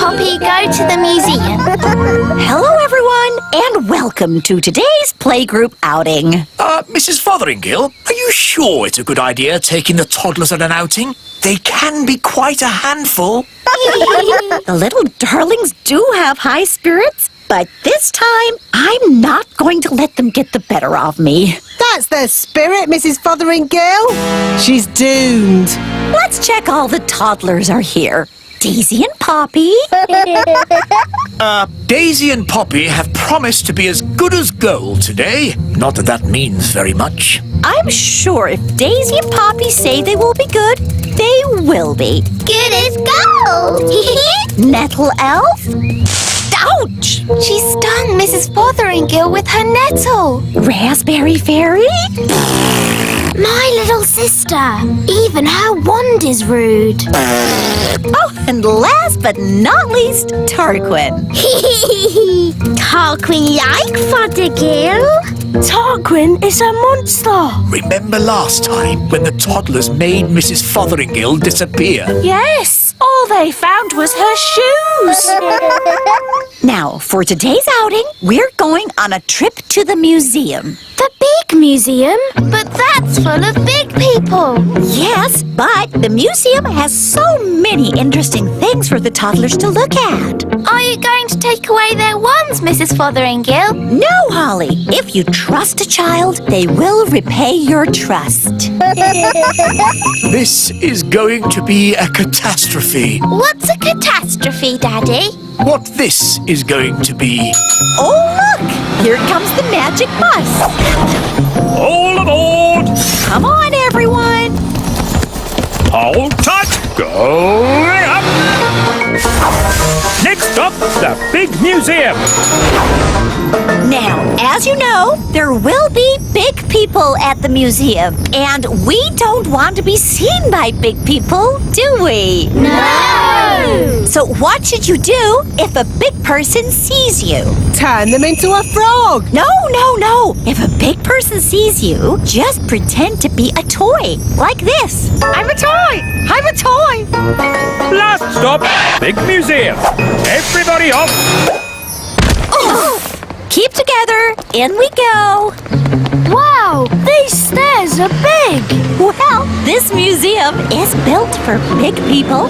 Poppy, go to the museum. Hello, everyone, and welcome to today's playgroup outing. Mrs. Fotheringill, are you sure it's a good idea taking the toddlers on an outing? They can be quite a handful. The little darlings do have high spirits, but this time I'm not going to let them get the better of me. That's the spirit, Mrs. Fotheringill. She's doomed. Let's check all the toddlers are here. Daisy and Poppy. Daisy and Poppy have promised to be as good as gold today. Not that that means very much. I'm sure if Daisy and Poppy say they will be good, they will be. Good as gold. Nettle Elf? Ouch! She stung Mrs. Fotheringill with her nettle. Raspberry Fairy? My little sister. Even her wand is rude. Oh, and last but not least, Tarquin. Tarquin like Fothergill. Tarquin is a monster. Remember last time when the toddlers made Mrs. Fotheringill disappear? Yes, all they found was her shoes. Now, for today's outing, we're going on a trip to the museum. The big museum? But that's full of big people. Yes, but the museum has so many interesting things for the toddlers to look at. Are you going to take away their wands, Mrs. Fotheringill? No, Holly. If you trust a child, they will repay your trust. This is going to be a catastrophe. What's a catastrophe, Daddy? What this is going to be. Oh, look! Here comes the magic bus. All aboard! Come on, everyone. Hold tight! Going up! Next up, the big museum. Now, as you know, there will be big people at the museum. And we don't want to be seen by big people, do we? No! So what should you do if a big person sees you? Turn them into a frog. No. If a big person sees you, just pretend to be a toy, like this. I'm a toy! I'm a toy! Last stop, big museum. Everybody off. Keep together. In we go. Wow, these stairs are big. Well, this museum is built for big people.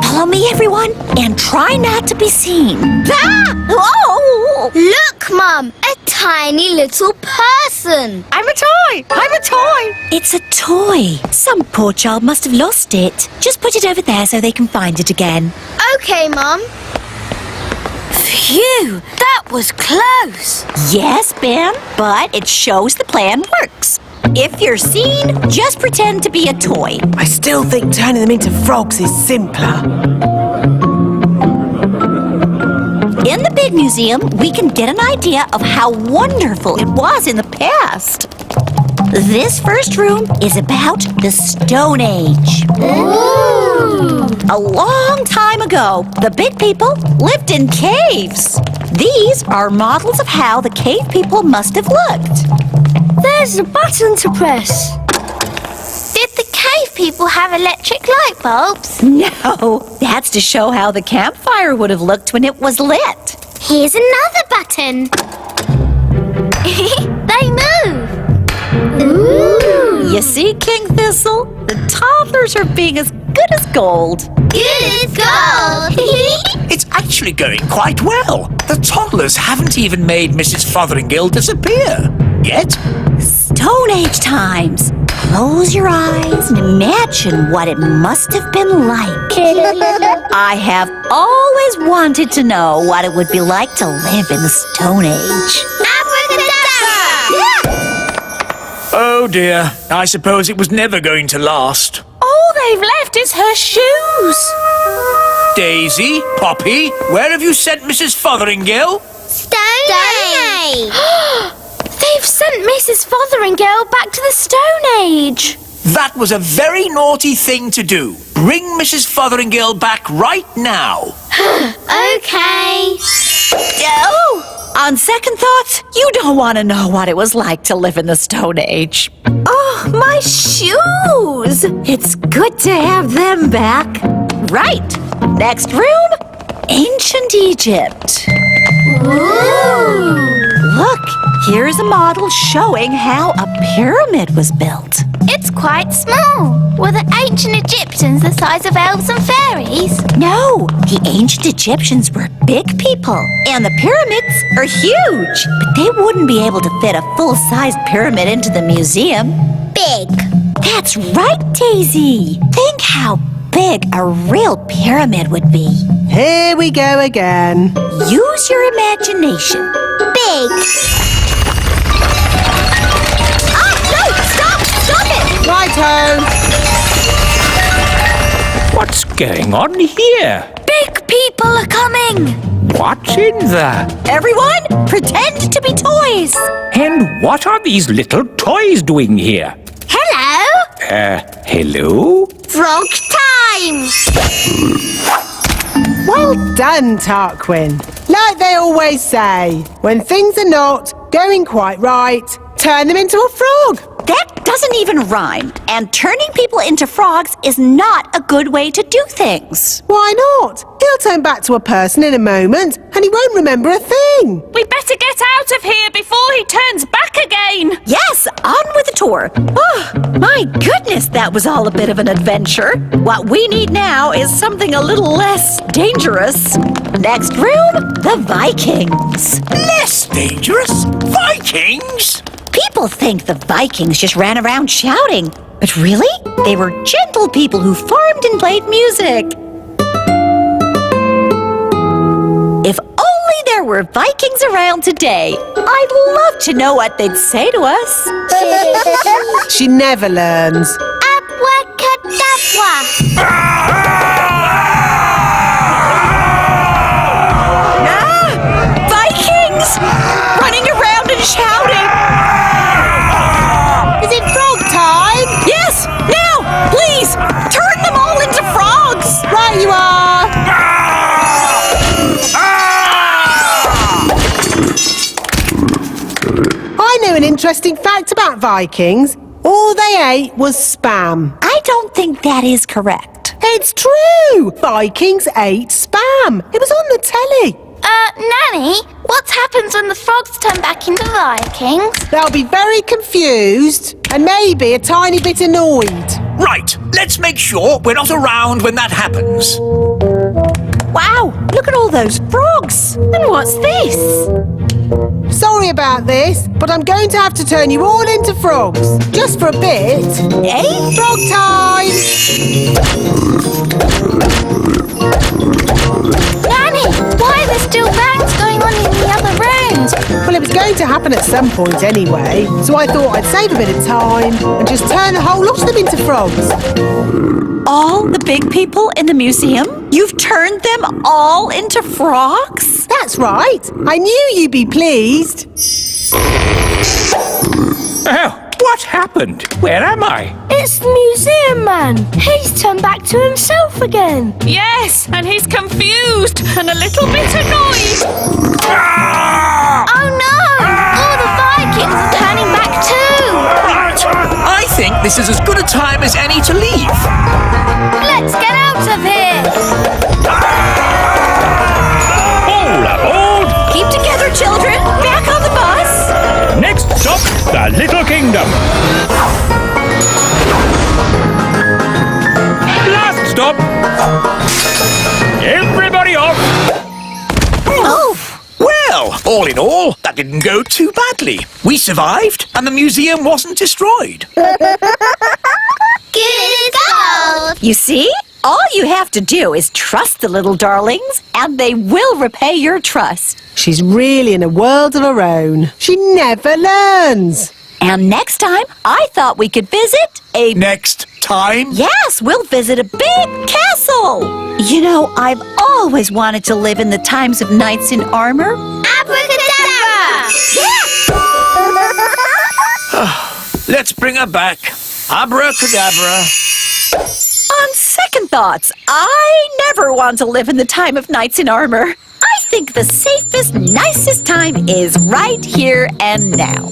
Follow me, everyone, and try not to be seen. Ah! Oh! Look, Mum, a tiny little person. I'm a toy! I'm a toy! It's a toy. Some poor child must have lost it. Just put it over there so they can find it again. Okay, Mum. Phew, that was close. Yes, Ben, but it shows the plan works. If you're seen, just pretend to be a toy. I still think turning them into frogs is simpler. In the big museum, we can get an idea of how wonderful it was in the past. This first room is about the Stone Age. Ooh! A long time ago, the big people lived in caves. These are models of how the cave people must have looked. There's a button to press. Did the cave people have electric light bulbs? No, that's to show how the campfire would have looked when it was lit. Here's another button. They move. Ooh! You see, King Thistle? The toddlers are being as good as gold. Good as gold. It's actually going quite well. The toddlers haven't even made Mrs. Fotheringill disappear. Yet. Stone Age times. Close your eyes and imagine what it must have been like. I have always wanted to know what it would be like to live in the Stone Age. Abracadabra! Oh dear, I suppose it was never going to last. All they've left is her shoes. Daisy, Poppy, where have you sent Mrs. Fotheringill? Stone Age! They've sent Mrs. Fotheringill back to the Stone Age. That was a very naughty thing to do. Bring Mrs. Fotheringill back right now. Okay. Oh! On second thoughts, you don't want to know what it was like to live in the Stone Age. Oh, my shoes! It's good to have them back. Right. Next room, ancient Egypt. Ooh. Look, here's a model showing how a pyramid was built. It's quite small. Were the ancient Egyptians the size of elves and fairies? No, the ancient Egyptians were big people, and the pyramids are huge. But they wouldn't be able to fit a full-size pyramid into the museum. Big. That's right, Daisy. Think how big a real pyramid would be. Here we go again. Use your imagination. Big. Oh, no! Stop! Stop it! Righto. What's going on here? Big people are coming. What's in there? Everyone, pretend to be toys. And what are these little toys doing here? Hello. Hello? Frog time. Well done, Tarquin. Like they always say, when things are not going quite right, turn them into a frog. That doesn't even rhyme. And turning people into frogs is not a good way to do things. Why not? He'll turn back to a person in a moment and he won't remember a thing. We better get out of here before he turns back again. Yes, on with the tour. Oh, my goodness, that was all a bit of an adventure. What we need now is something a little less dangerous. Next room, the Vikings. Less dangerous? Vikings? People think the Vikings just ran around shouting. But really, they were gentle people who farmed and played music. If only there were Vikings around today. I'd love to know what they'd say to us. She never learns. Abracadabra. Vikings! Running around and shouting. Is it frog time? Yes, now, please, turn them all into frogs. Right you are. I know an interesting fact about Vikings. All they ate was spam. I don't think that is correct. It's true! Vikings ate spam. It was on the telly. Nanny, what happens when the frogs turn back into Vikings? They'll be very confused and maybe a tiny bit annoyed. Right, let's make sure we're not around when that happens. Wow, look at all those frogs. And what's this? Sorry about this, but I'm going to have to turn you all into frogs. Just for a bit. Eh? Frog time! Nanny, why are there still bangs going on in the other rooms? Well, it was going to happen at some point anyway, so I thought I'd save a bit of time and just turn a whole lot of them into frogs. All the big people in the museum? You've turned them all into frogs? That's right. I knew you'd be pleased. Oh, what happened? Where am I? It's the museum man. He's turned back to himself again. Yes, and he's confused and a little bit annoyed. Oh no! All the Vikings are turning back too. Right, I think this is as good a time as any to leave. Let's get out of here. All aboard! Keep together, children. Back on the bus. Next stop, the Little Kingdom. Last stop. Everybody off. Oh, Well, all in all, that didn't go too badly. We survived, and the museum wasn't destroyed. Good girl. you see? All you have to do is trust the little darlings, and they will repay your trust. She's really in a world of her own. She never learns. And next time, I thought we could visit a... Next time? Yes, we'll visit a big castle. You know, I've always wanted to live in the times of knights in armor. Abracadabra. Let's bring her back. Abracadabra. On second thoughts, I never want to live in the time of knights in armor. I think the safest, nicest time is right here and now.